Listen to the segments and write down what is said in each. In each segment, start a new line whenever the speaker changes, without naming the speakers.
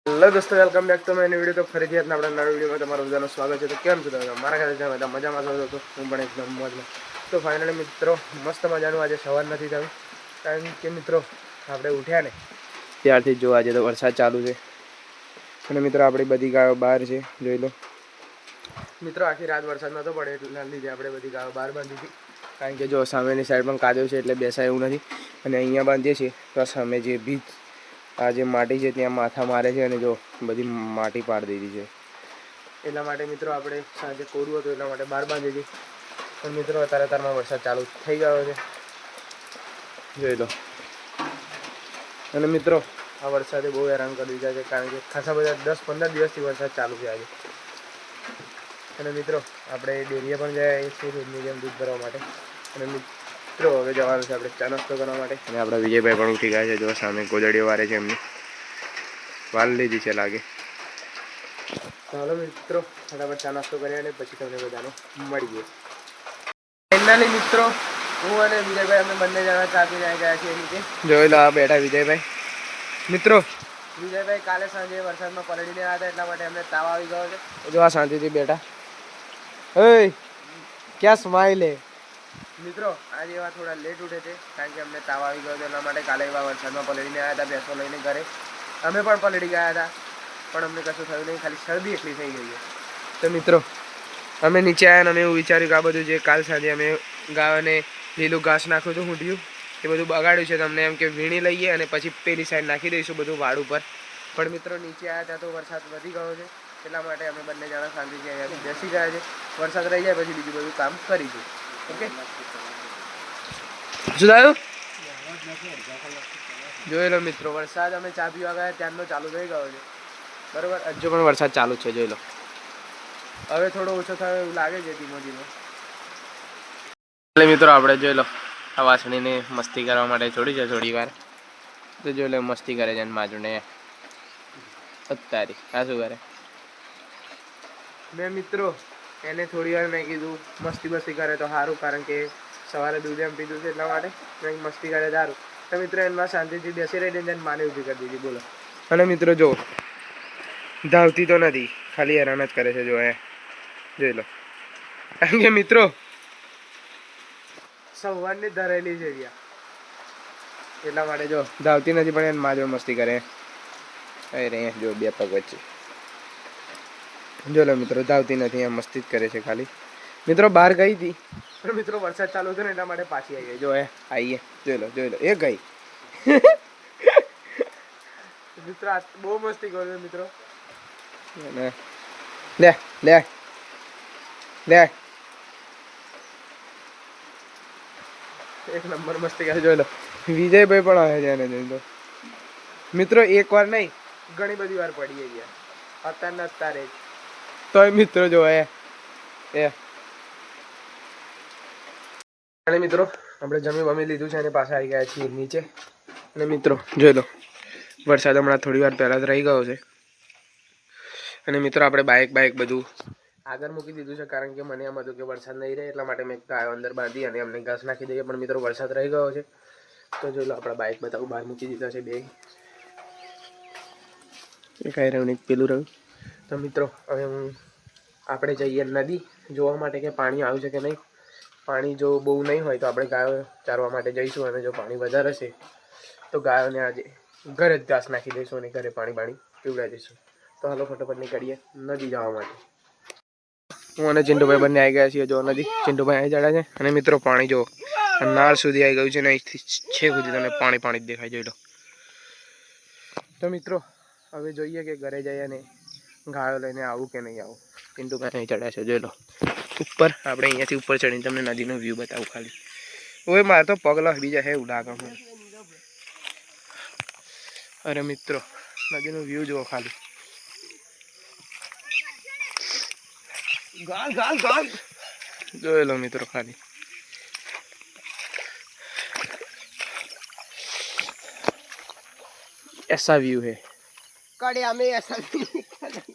Hello દોસ્તો, welcome back to my video. તો ફરીથી આપણા નવા વિડીયોમાં તમારું બધાનું સ્વાગત છે. તો કેમ છો તમે? મારા ખ્યાલથી બધા મજામાં છો. તો હું પણ એકદમ મોજમાં. તો ફાઇનલી મિત્રો મસ્ત મજાનું આજે સવાર નથી થયું, કારણ કે મિત્રો આપણે ઉઠ્યા ને ત્યારથી જો આજે તો વરસાદ ચાલુ છે. અને મિત્રો આપણી બધી ગાયો બહાર છે, જોઈ લો. મિત્રો આખી રાત વરસાદ નહોતો પડે, એટલા લીધે આપણે બધી ગાયો બહાર બાંધી હતી. કારણ કે જો સામેની સાઈડ પણ કાદવ છે, એટલે બેસાય એવું નથી. અને અહીંયા બાંધીએ છીએ તો સામે જે ભીત આ જે માટી છે ત્યાં માથા મારે છે, અને જો બધી માટી પાડી દીધી છે. એટલા માટે મિત્રો આપણે સાંજે કોરું હતું એટલા માટે બહાર બાંધી હતી. પણ મિત્રો અત્યારમાં વરસાદ ચાલુ થઈ ગયો છે, જોઈ લો. અને મિત્રો આ વરસાદે બહુ હેરાન કરી દીધા છે, કારણ કે ખાસા બધા 10-15 દિવસથી વરસાદ ચાલુ છે આજે. અને મિત્રો આપણે ડેરીએ પણ જઈએ છીએ રોજની જેમ દૂધ ભરવા માટે. અને મિત્રો હવે જવાનું છે આપણે ચા નાસ્તો કરવા માટે. અને આપણા વિજયભાઈ પણ ઉઠી ગયા છે, જો સામે ગોદડીઓ વારે છે, એમની વાલ લીધી છે લાગે. ચાલો મિત્રો ફટાફટ ચા નાસ્તો કરીએ અને પછી તમને બધાને મળીએ. ફાઇનલી મિત્રો હું અને વિજયભાઈ અમે બંને જણા ચા પીને આવી ગયા છીએ નીચે. જોઈ લો, આ બેઠા વિજયભાઈ. મિત્રો વિજયભાઈ કાલે સાંજે વરસાદમાં પલળીને આવ્યા હતા, એટલા માટે અમને તાવ આવી ગયો છે. જો આ શાંતિથી બેઠા. હે ક્યાં સ્માઈલ હે? મિત્રો આજે એવા થોડા લેટ ઉઠે છે, કારણ કે અમને તાવ આવી ગયો હતો. એટલા માટે કાલે એવા વરસાદમાં પલળીને આવ્યા હતા, ભેંસો લઈને ઘરે. અમે પણ પલળી ગયા હતા, પણ અમને કશું થયું નહીં, ખાલી શરદી એટલી થઈ ગઈ છે. તો મિત્રો અમે નીચે આવ્યા અને અમે એવું વિચાર્યું કે આ બધું જે કાલ સાંજે અમે ગાયોને લીલું ઘાસ નાખ્યું હતું, ઊંઢિયું, એ બધું બગાડ્યું છે. તમને એમ કે વીણી લઈએ અને પછી પેલી સાઈડ નાખી દઈશું બધું વાડ ઉપર. પણ મિત્રો નીચે આવ્યા ત્યાં તો વરસાદ વધી ગયો છે, એટલા માટે અમે બંને જણા શાંતિથી અહીંયાથી બેસી ગયા છે. વરસાદ રહી જાય પછી બીજું બધું કામ કરીશું. ઓકે, શું થયું? જોઈ લો મિત્રો, વરસાદ અમે ચા પીવા ગયા ત્યારનો ચાલુ થઈ ગયો છે, બરોબર. હજુ પણ વરસાદ ચાલુ છે, જોઈ લો. હવે થોડો ઓછો થયો એવું લાગે છે, ધીમો ધીમો. મિત્રો આપણે જોઈ લો, આ વાસણીને મસ્તી કરવા માટે છોડી છે થોડી વાર. તો જોઈ લો મસ્તી કરે છે માજુને અત્યારે. આ શું કરે? મેં મિત્રો એને થોડી વાર મેં કીધું મસ્તી કરે તો સારું, કારણ કે સવારે દૂધ એમ પીધું છે, એટલા માટે કંઈક મસ્તી કરે સારું. તો મિત્રો એમાં શાંતિથી બેસી રહી ને માને ઊભી કરી દીધી, બોલો. અને મિત્રો જો ધાવતી તો નથી, ખાલી હેરાન જ કરે છે, જો એ જોઈ લો. કારણ કે મિત્રો સવારની ધરેલી છે ત્યાં, એટલા માટે જો ધાવતી નથી, પણ એને માજો મસ્તી કરે. અરે જો બે પગ વચ્ચે જો લો મિત્રો, ધાવતી નથી, એમ મસ્તી જ કરે છે ખાલી. મિત્રો બહાર ગઈ હતી, પણ મિત્રો વરસાદ ચાલુ હતો ને એટલા માટે પાછી આવી ગઈ. જો આવીએ, જોઈ લો એ ગઈ. મિત્રો આ બહુ મસ્તી કરો છો મિત્રો. લે લે લે, એક નંબર મસ્તી કરે, જોઈ લો. વિજયભાઈ પણ આવે છે એને જોઈ લો. મિત્રો એક વાર નહીં, ઘણી બધી વાર પડીએ ગયા અત્યારે જ. તો મિત્રો જો અને મિત્રો આપણે જમી લીધું છે અને પાછા આવી ગયા છીએ નીચે. અને મિત્રો જોઈ લો, વરસાદ હમણાં થોડી વાર પહેલા જ રહી ગયો છે. અને મિત્રો આપણે બાઇક બધું આગળ મૂકી દીધું છે, કારણ કે મને એમ હતું કે વરસાદ નહીં રહે, એટલા માટે મેં ગાયો અંદર બાંધી અને અમને ઘાસ નાખી દઈએ. પણ મિત્રો વરસાદ રહી ગયો છે, તો જોઈ લો આપણા બાઇક બતાવું બહાર મૂકી દીધા છે બે. કાંઈ રહ્યું નહીં, પેલું રહ્યું. તો મિત્રો હવે આપણે જઈએ નદી જોવા માટે કે પાણી આવ્યું છે કે નહીં. પાણી જો બહુ નહીં હોય તો આપણે ગાયો ચારવા માટે જઈશું, અને જો પાણી વધારે હશે તો ગાયોને આજે ઘરે જ ઘાસ નાખી દઈશું અને ઘરે પાણી પીવડાવી દઈશું. તો હાલો ફટાફટ નીકળીએ નદી જવા માટે. હું અને ચિંટુભાઈ બંને આવી ગયા છીએ, જો નદી. ચિંટુભાઈ આવી ચડ્યા છે અને મિત્રો પાણી જો નાળ સુધી આવી ગયું છે ને, અહીંથી છેક સુધી તમને પાણી જ દેખાય, જોઈ લો. તો મિત્રો હવે જોઈએ કે ઘરે જઈએ અને ગાયો લઈને આવું કે નહીં આવું. ચિંટુભાઈ અહીં ચડ્યા છે, જોઈ લો ઉપર. આપણે અહીંયાથી ઉપર ચડીને તમને નદીનો વ્યૂ બતાવું ખાલી. ઓય મારે તો પગલા બીજા હે ઉડાકા. અરે મિત્રો નદીનો વ્યૂ જુઓ ખાલી. ગાલ જોઈ લો મિત્રો ખાલી. ऐसा व्यू है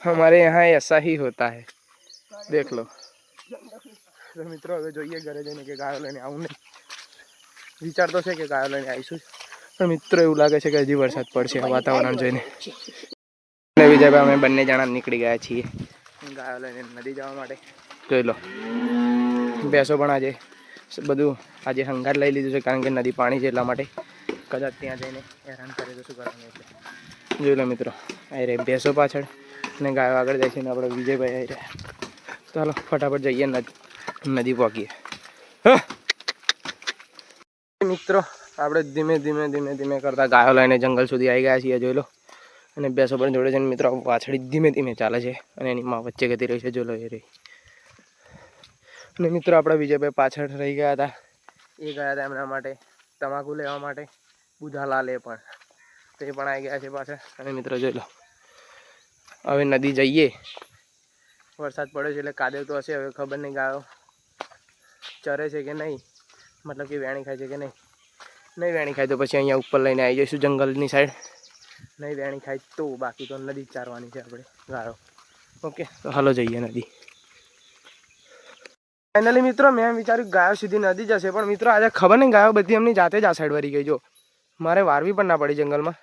हमारे यहाँ, ऐसा ही होता है, देख लो. तो મિત્રો હવે જોઈએ ઘરે જઈને કે ગાયો લઈને આવું નહીં. વિચાર તો છે કે ગાયો લઈને આવીશું, પણ મિત્રો એવું લાગે છે કે હજી વરસાદ પડશે વાતાવરણ જોઈને. વિજયભાઈ અમે બંને જણા નીકળી ગયા છીએ ગાયો લઈને નદી જવા માટે. જોઈ લો ભેંસો પણ આજે બધું આજે હંગાર લઈ લીધું છે કારણ કે નદી પાણી છે એટલા માટે. કદાચ ત્યાં જઈને હેરાન કરે તો શું કરવાનું એટલે જોઈ લો મિત્રો. આવી રહી ભેંસો પાછળ અને ગાયો આગળ જાય છે ને આપણે વિજયભાઈ આવી રહ્યા. ચાલો ફટાફટ જઈએ નદી પહોંચીએ. મિત્રો આપણે ધીમે ધીમે ધીમે ધીમે કરતા ગાયો લઈને જંગલ સુધી આવી ગયા છીએ. જોઈ લો અને ભેંસો પણ જોડે છે ને મિત્રો પાછળ ધીમે ધીમે ચાલે છે અને એની માં વચ્ચે ગતી રહી છે. જો લો એ રહી. અને મિત્રો આપણા વિજયભાઈ પાછળ રહી ગયા હતા. એ ગયા હતા એમના માટે તમાકુ લેવા માટે. બુધાલાલ એ પણ તે પણ આવી ગયા છે પાછળ. અને મિત્રો જોઈ લો હવે નદી જઈએ. વરસાદ પડ્યો છે એટલે કાદવ તો હશે. હવે ખબર નહીં ગાયો ચરે છે કે નહીં, મતલબ કે વેણી ખાય છે કે નહીં. નહીં વેણી ખાય તો પછી અહીંયા ઉપર લઈને આવી જઈશું જંગલની સાઈડ. નહીં વેણી ખાય તો બાકી તો નદી જ ચારવાની છે આપણે ગાયો. ઓકે તો હાલો જઈએ નદી. ફાઇનલી મિત્રો મેં વિચાર્યું ગાયો સીધી નદી જશે, પણ મિત્રો આજે ખબર નહીં ગાયો બધી એમની જાતે જ આ સાઈડ વળી ગઈ. જો મારે વારવી પણ ના પડી જંગલમાં,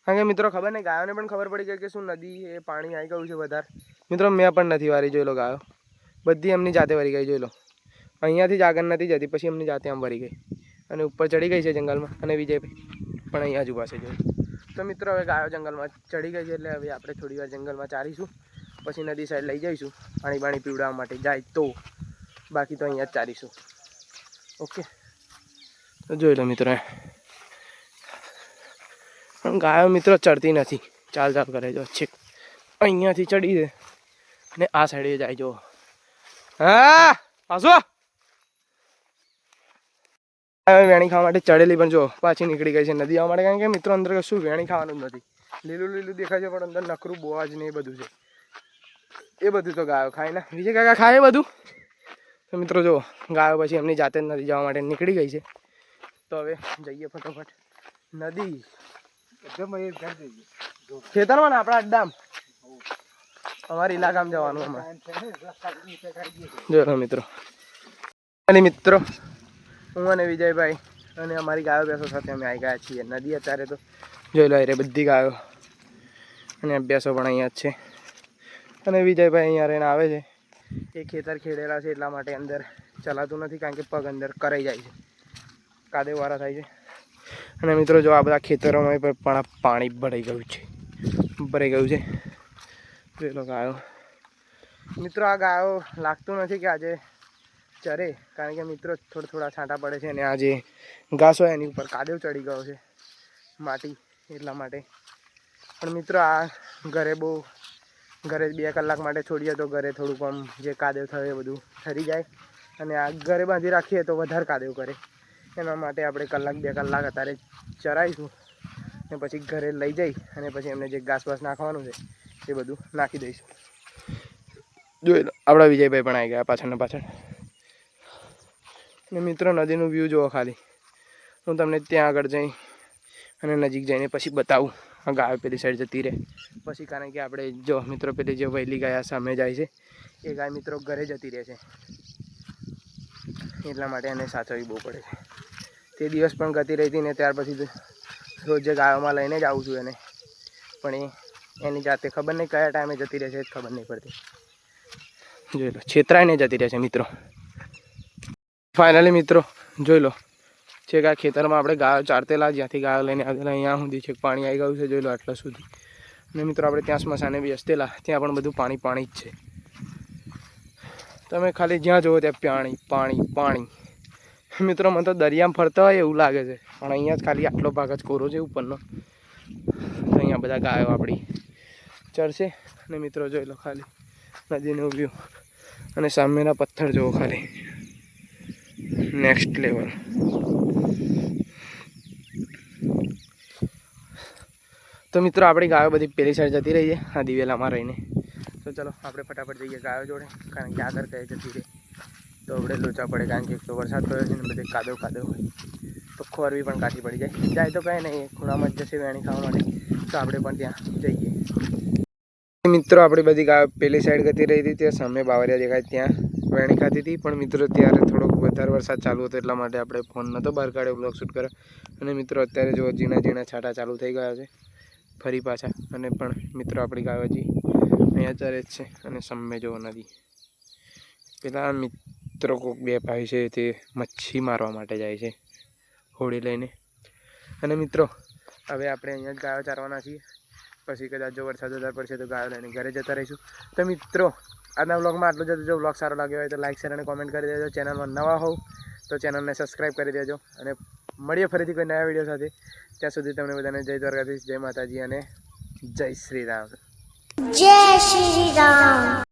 કારણ કે મિત્રો ખબર નહીં ગાયોને પણ ખબર પડી ગઈ કે શું નદી એ પાણી આવી ગયું છે વધારે. મિત્રો મેં પણ નથી વારી. જોઈ લો ગાયો બધી એમની જાતે વળી ગઈ. જોઈ લો અહીંયાથી જ આગળ નથી જતી, પછી એમની જાતે આમ વળી ગઈ અને ઉપર ચડી ગઈ છે જંગલમાં. અને વિજયભાઈ પણ અહીંયા જ ઊભા છે. જોઈ તો મિત્રો હવે ગાયો જંગલમાં ચડી ગઈ છે એટલે હવે આપણે થોડી વાર જંગલમાં ચારીશું, પછી નદી સાઈડ લઈ જઈશું પાણી બાણી પીવડાવવા માટે જાય તો. બાકી તો અહીંયા જ ચારીશું. ઓકે તો જોઈ લો મિત્રો. પણ ગાયો મિત્રો ચડતી નથી, ચાલ ચાલ કરે. જો છેક અહીંયાથી ચડી છે અને આ સાઈડે જાય. જો હા પાછો વેણી ખાવા માટે ચડેલી પણ જો પાછી નીકળી ગઈ છે નદી આવવા માટે. કારણ કે મિત્રો અંદર કશું વેણી ખાવાનું જ નથી. લીલું લીલું દેખાય છે પણ અંદર નકરું બોવાજ ને એ બધું છે. એ બધું તો ગાયો ખાય ને. વિજય કાકા ખાય બધું. તો મિત્રો જો ગાયો પછી એમની જાતે જ નદી જવા માટે નીકળી ગઈ છે. તો હવે જઈએ ફટોફટ નદી. ખેતરમાં ને આપણા અડ્ડામાં અમારા ઇલાકામાં જવાનું હમણાં. જો મિત્રો અને મિત્રો હું અને વિજયભાઈ અને અમારી ગાયો ભેંસો સાથે અમે આવી ગયા છીએ નદી અત્યારે. તો જોઈ લો રે બધી ગાયો અને ભેંસો પણ અહીંયા જ છે. અને વિજયભાઈ અહીંયા રહીને આવે છે. એ ખેતર ખેડેલા છે એટલા માટે અંદર ચલાતું નથી, કારણ કે પગ અંદર કરાઈ જાય છે, કાદેવાળા થાય છે. અને મિત્રો જો આ બધા ખેતરોમાં પણ પાણી ભરાઈ ગયું છે. જોઈ લો ગાયો. મિત્રો આ ગાયો લાગતું નથી કે આજે ચરે, કારણ કે મિત્રો થોડા છાંટા પડે છે અને આ જે ઘાસ હોય એની ઉપર કાદવ ચડી ગયો છે, માટી, એટલા માટે. પણ મિત્રો આ ઘરે 2 કલાક માટે છોડીએ તો ઘરે થોડુંક આમ જે કાદવ થયો એ બધું ઠરી જાય. અને આ ઘરે બાંધી રાખીએ તો વધારે કાદવ કરે. એના માટે આપણે 1-2 કલાક અત્યારે ચરાવીશું ને પછી ઘરે લઈ જઈ અને પછી એમને જે ઘાસ વાસ નાખવાનું છે એ બધું નાખી દઈશું. જોઈ લો આપણા વિજયભાઈ પણ આવી ગયા પાછળ ને પાછળ. ને મિત્રો નદીનું વ્યૂ જુઓ ખાલી. હું તમને ત્યાં આગળ જઈ અને નજીક જઈને પછી બતાવું. આ ગાયો પેલી સાઈડ જતી રહે પછી, કારણ કે આપણે જો મિત્રો પેલી જે વહેલી ગાય સામે જાય છે એ ગાય મિત્રો ઘરે જતી રહે છે, એટલા માટે એને સાચવવી બહુ પડે છે. તે દિવસ પણ ગતી રહી હતી ને ત્યાર પછી રોજ ગાયોમાં લઈને જ આવું છું એને, પણ એની જાતે ખબર નહીં કયા ટાઈમે જતી રહે છે જ ખબર નહીં પડતી. જોઈ લો છેતરાઈને જતી રહે છે મિત્રો. ફાઇનલી મિત્રો જોઈ લો છેક આ ખેતરમાં આપણે ગાયો ચારતેલા, જ્યાંથી ગાયો લઈને આવેલા અહીંયા સુધી છેક પાણી આવી ગયું છે. જોઈ લો આટલા સુધી. અને મિત્રો આપણે ત્યાં સ્મશાને બેસતેલા, ત્યાં પણ બધું પાણી જ છે. તમે ખાલી જ્યાં જુઓ ત્યાં પાણી. મિત્રો મને તો દરિયામાં ફરતા હોય એવું લાગે છે, પણ અહીંયા જ ખાલી આટલો ભાગ જ કોરો છે ઉપરનો. તો અહીંયા બધા ગાયો આપણી ચરશે. અને મિત્રો જોઈ લો ખાલી નદીનું વ્યૂ અને સામેના પથ્થર જુઓ ખાલી, નેક્સ્ટ લેવલ. તો મિત્રો આપણી ગાયો બધી પેલી સાઈડ જતી રહી છે આ દિવેલામાં રહીને. તો ચલો આપણે ફટાફટ જઈએ ગાયો જોડે, કારણ કે આગળ કઈ જતી રહે તો આપણે લોચા પડે, કારણ કે તો વરસાદ પડ્યો છે ને બધે કાદવ હોય તો ખોરવી પણ કાઢી પડી જાય તો કંઈ નહીં, ખૂણામાં જ જશે વેણી ખાવા માટે. તો આપણે પણ ત્યાં જઈએ. મિત્રો આપણી બધી ગાયો પેલી સાઈડ જતી રહી હતી, ત્યાં સામે બાવરિયા દેખાય ત્યાં વેણી ખાતી હતી. પણ મિત્રો ત્યારે થોડોક વધારે વરસાદ ચાલુ હતો એટલા માટે આપણે ફોન નહોતો બહાર કાઢ્યો બ્લોગ શૂટ કર્યો. અને મિત્રો અત્યારે જો ઝીણા છાંટા ચાલુ થઈ ગયા છે ફરી પાછા. અને પણ મિત્રો આપણી ગાયો હજી અહીંયા ચરે જ છે. અને સામે જોવો નદી. પેલા મિત્રો કોઈક બે ભાઈ છે તે મચ્છી મારવા માટે જાય છે હોડી લઈને. અને મિત્રો હવે આપણે અહીંયા જ ગાયો ચારવાના છીએ. પછી કદાચ જો વરસાદ વધારે પડશે તો ગાયો લઈને ઘરે જતા રહીશું. તો મિત્રો આજના વ્લોગમાં આટલું જ હતું. જો વ્લોગ સારો લાગ્યો હોય તો લાઈક શેર અને કોમેન્ટ કરી દેજો. ચેનલમાં નવા હોવ તો ચેનલને સબસ્ક્રાઈબ કરી દેજો. અને મળીએ ફરીથી કોઈ નવા વિડીયો સાથે. ત્યાં સુધી તમને બધાને જય દ્વારકાધીશ, જય માતાજી અને જય શ્રી રામ.
જય શ્રી રામ.